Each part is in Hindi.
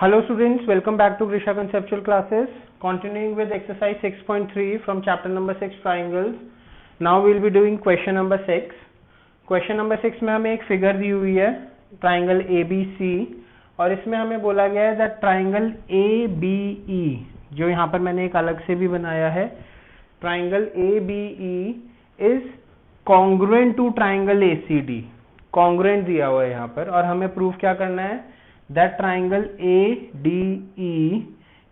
Hello students, welcome back to Grisha Conceptual Classes. Continuing with exercise 6.3 from chapter number 6 triangles. Now we will be doing question number 6. Question number 6 में हमें एक फिगर दी हुई है ट्राइंगल ABC और इसमें हमें बोला गया है दैट ट्राइंगल ABE, जो यहाँ पर मैंने एक अलग से भी बनाया है, triangle ABE is congruent to triangle ACD. Congruent दिया हुआ है यहाँ पर और हमें प्रूफ क्या करना है that triangle ADE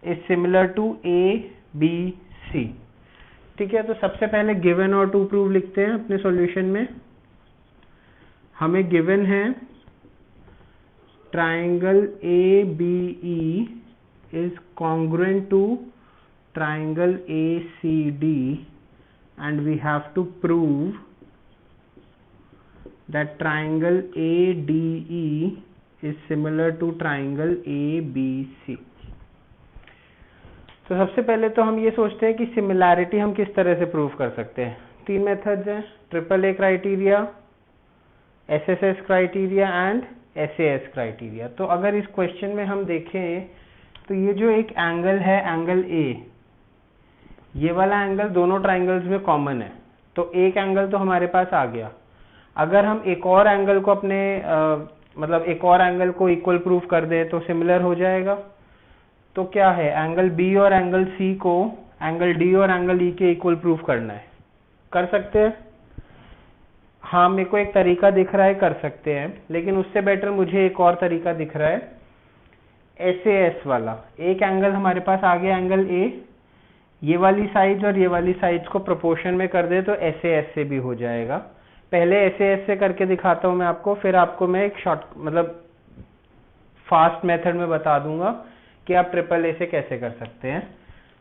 is similar to ABC. ठीक है, तो सबसे पहले गिवन और टू प्रूव लिखते हैं अपने सॉल्यूशन में. हमें गिवन है triangle ABE is congruent to triangle ACD and we have to prove that triangle ADE is similar to triangle ABC. तो सबसे पहले तो हम ये सोचते हैं कि सिमिलैरिटी हम किस तरह से प्रूव कर सकते हैं. तीन मेथड्स हैं, AAA criteria, SSS criteria and SAS criteria. तो अगर इस क्वेश्चन में हम देखें तो ये जो एक एंगल है एंगल A, ये वाला एंगल दोनों ट्राइंगल्स में कॉमन है, तो एक एंगल तो हमारे पास आ गया. अगर हम एक और एंगल को अपने मतलब एक और एंगल को इक्वल प्रूफ कर दे तो सिमिलर हो जाएगा. तो क्या है, एंगल B और एंगल C को एंगल D और एंगल E के इक्वल प्रूफ करना है. कर सकते हैं? हाँ, मेरे को एक तरीका दिख रहा है, कर सकते हैं, लेकिन उससे बेटर मुझे एक और तरीका दिख रहा है SAS वाला. एक एंगल हमारे पास आ गया एंगल A, ये वाली साइड्स और ये वाली साइड्स को प्रोपोर्शन में कर दे तो SAS से भी हो जाएगा. पहले SAS से करके दिखाता हूं मैं आपको, फिर आपको मैं एक शॉर्ट मतलब फास्ट मेथड में बता दूंगा कि आप AAA से कैसे कर सकते हैं.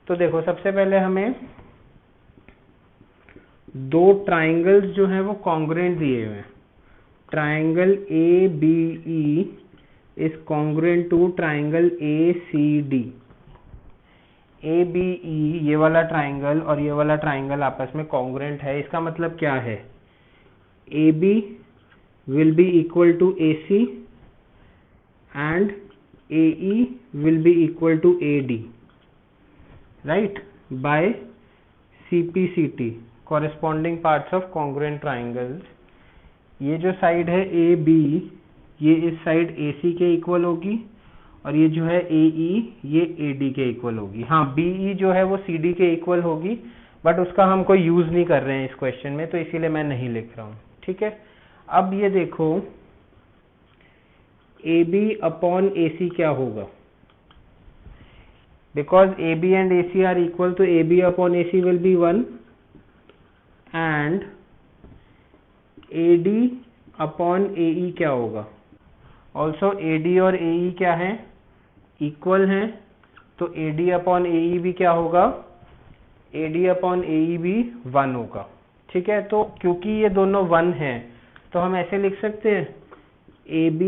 तो देखो, सबसे पहले हमें दो ट्राइंगल्स जो हैं वो कॉन्ग्रुएंट दिए हुए हैं. Triangle ABE is congruent to triangle ACD. ABE ये वाला ट्राइंगल और ये वाला ट्राइंगल आपस में कॉन्ग्रुएंट है. इसका मतलब क्या है, AB will be equal to AC and AE will be equal to AD, right, by CPCT, corresponding parts of congruent triangles. ये जो साइड है AB, ये इस साइड AC के इक्वल होगी और ये जो है AE ये AD के इक्वल होगी. हाँ, BE जो है वो CD के इक्वल होगी, बट उसका हम कोई यूज नहीं कर रहे हैं इस क्वेश्चन में, तो इसीलिए मैं नहीं लिख रहा हूँ. ठीक है, अब ये देखो AB अपॉन AC क्या होगा. Because AB and AC are equal, तो AB upon AC will be 1 and AD upon AE क्या होगा. ऑल्सो AD और AE क्या है, इक्वल हैं, तो AD अपॉन AE भी क्या होगा, AD अपॉन AE भी 1 होगा. ठीक है, तो क्योंकि ये दोनों 1 हैं तो हम ऐसे लिख सकते हैं AB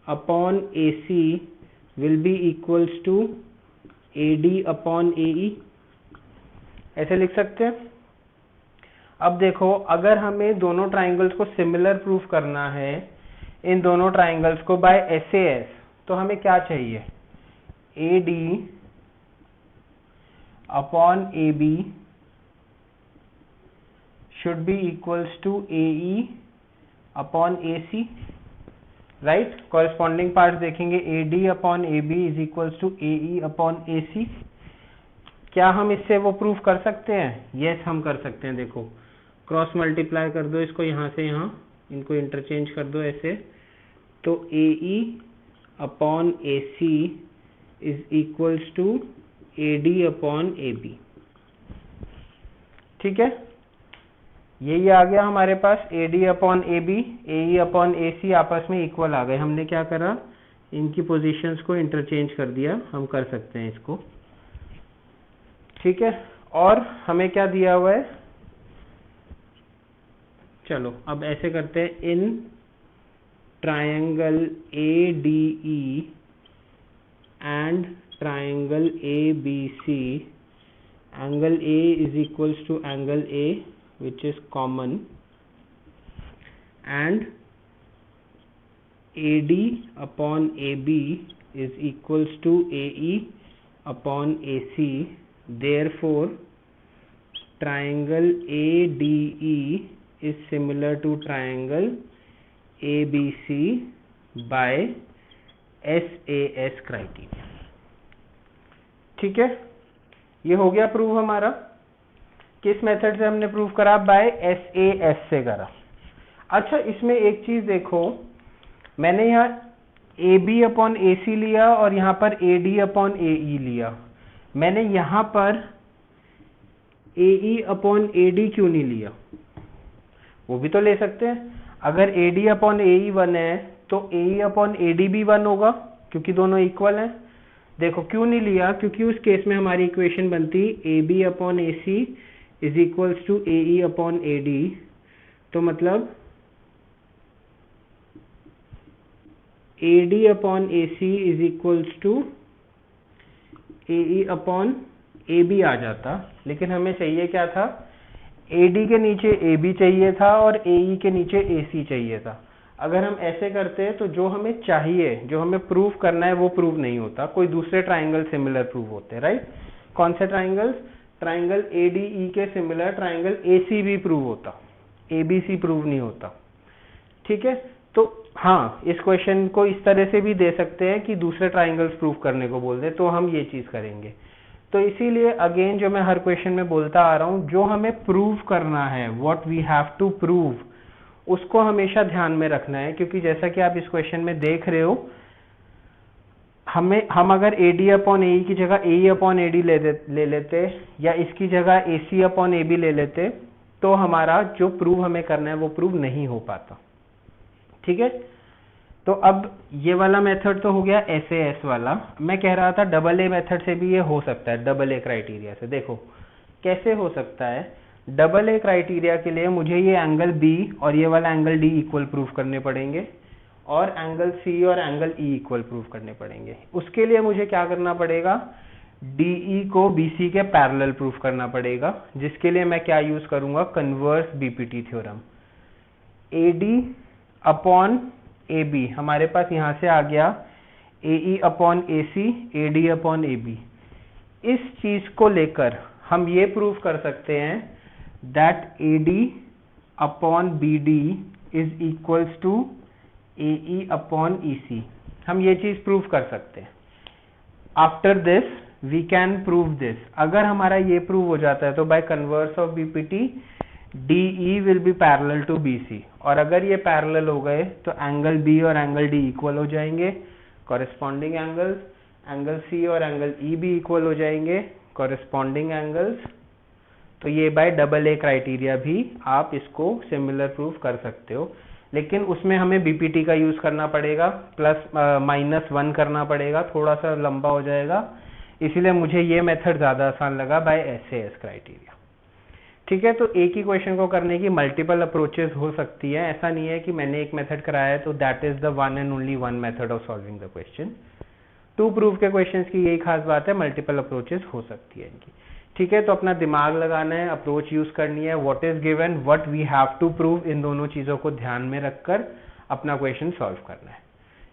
upon AC will be equals to AD upon AE. ऐसे लिख सकते हैं. अब देखो, अगर हमें दोनों ट्राइंगल्स को सिमिलर प्रूफ करना है, इन दोनों ट्राइंगल्स को बाय SAS, तो हमें क्या चाहिए, AD upon AB should be equals to AE upon AC, right. corresponding parts देखेंगे, AD upon AB is equals to AE upon AC. क्या हम इससे वो प्रूफ कर सकते हैं? yes, हम कर सकते हैं. देखो, क्रॉस मल्टीप्लाई कर दो इसको, यहाँ से यहाँ इनको इंटरचेंज कर दो ऐसे, तो AE upon AC is equals to AD upon AB. ठीक है, यही आ गया हमारे पास. AD upon AB, AE upon AC आपस में इक्वल आ गए. हमने क्या करा, इनकी पोजीशंस को इंटरचेंज कर दिया. हम कर सकते हैं इसको. ठीक है, और हमें क्या दिया हुआ है, चलो अब ऐसे करते हैं. In triangle ADE and triangle ABC, angle A is equals to angle A which is common and AD upon AB is equals to AE upon AC. Therefore, triangle ADE is similar to triangle ABC by SAS criteria. ठीक है, ये हो गया प्रूव हमारा। किस मेथड से हमने प्रूव करा? बाय SAS से करा। अच्छा, इसमें एक चीज देखो, मैंने यहाँ AB अपॉन AC लिया और यहाँ पर AD अपॉन AE लिया। मैंने यहाँ पर AE अपॉन AD क्यों नहीं लिया? वो भी तो ले सकते हैं। अगर AD अपॉन AE 1 है तो AE अपॉन AD भी 1 होगा, क्योंकि दोनों इक्वल हैं। देखो क्यों नहीं लिया, क्योंकि उस केस में हमारी इक्वेशन बनती AB upon AC is equals to AE upon AD। तो मतलब AD upon AC is equals to AE upon AB आ जाता, लेकिन हमें चाहिए क्या था? AD के नीचे AB चाहिए था और AE के नीचे AC चाहिए था। अगर हम ऐसे करते हैं तो जो हमें चाहिए, जो हमें प्रूव करना है, वो प्रूव नहीं होता, कोई दूसरे ट्राइंगल सिमिलर प्रूव होते हैं, राइट? कौन से ट्राइंगल्स? ट्राइंगल ADE के सिमिलर ट्राइंगल AC भी प्रूव होता, ABC प्रूव नहीं होता। ठीक है, तो हाँ, इस क्वेश्चन को इस तरह से भी दे सकते हैं कि दूसरे ट्राइंगल्स प्रूव करने को बोल दे, तो हम ये चीज करेंगे। तो इसीलिए अगेन जो मैं हर क्वेश्चन में बोलता आ रहा हूं, जो हमें प्रूव करना है, what we have to prove, उसको हमेशा ध्यान में रखना है। क्योंकि जैसा कि आप इस क्वेश्चन में देख रहे हो, हम अगर AD अपॉन AE की जगह AE अपॉन AD ले लेते, या इसकी जगह AC अपॉन AB ले लेते, तो हमारा जो प्रूव हमें करना है वो प्रूव नहीं हो पाता। ठीक है, तो अब ये वाला मेथड तो हो गया SAS वाला। मैं कह रहा था डबल A मेथड से भी ये हो सकता है, डबल A क्राइटेरिया से। देखो कैसे हो सकता है। डबल A क्राइटेरिया के लिए मुझे ये एंगल B और ये वाला एंगल D इक्वल प्रूव करने पड़ेंगे, और एंगल C और एंगल E इक्वल प्रूव करने पड़ेंगे। उसके लिए मुझे क्या करना पड़ेगा? DE को BC के पैरेलल प्रूफ करना पड़ेगा, जिसके लिए मैं क्या यूज करूंगा? Converse BPT theorem. AD upon AB हमारे पास यहां से आ गया AE upon AC, AD upon AB। इस चीज को लेकर हम ये प्रूफ कर सकते हैं that AD upon BD is equals to AE upon EC। हम ये चीज प्रूफ कर सकते हैं। After this we can prove this. अगर हमारा ये प्रूव हो जाता है तो by converse of BPT DE will be parallel to BC, और अगर ये पैरेलल हो गए तो एंगल B और एंगल D इक्वल हो जाएंगे, कॉरेस्पॉन्डिंग एंगल्स। एंगल C और एंगल E भी इक्वल हो जाएंगे, कॉरेस्पॉन्डिंग एंगल्स। तो ये बाय डबल A क्राइटेरिया भी आप इसको सिमिलर प्रूफ कर सकते हो, लेकिन उसमें हमें BPT का यूज करना पड़ेगा, +-1 करना पड़ेगा, थोड़ा सा लंबा हो जाएगा। इसीलिए मुझे ये मेथड ज्यादा आसान लगा बाय SAS क्राइटेरिया। ठीक है, तो एक ही क्वेश्चन को करने की मल्टीपल अप्रोचेस हो सकती है। ऐसा नहीं है कि मैंने एक मेथड कराया है तो that is the one and only one method of solving the question. To proof के क्वेश्चंस की यही खास बात है, मल्टीपल अप्रोचेस हो सकती है इनकी। ठीक है, तो अपना दिमाग लगाना है, अप्रोच यूज करनी है, what is given, what we have to prove, इन दोनों चीजों को ध्यान में रखकर अपना क्वेश्चन सॉल्व करना है।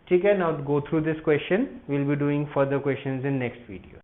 ठीक है, now go through this question, will be doing further questions in next video.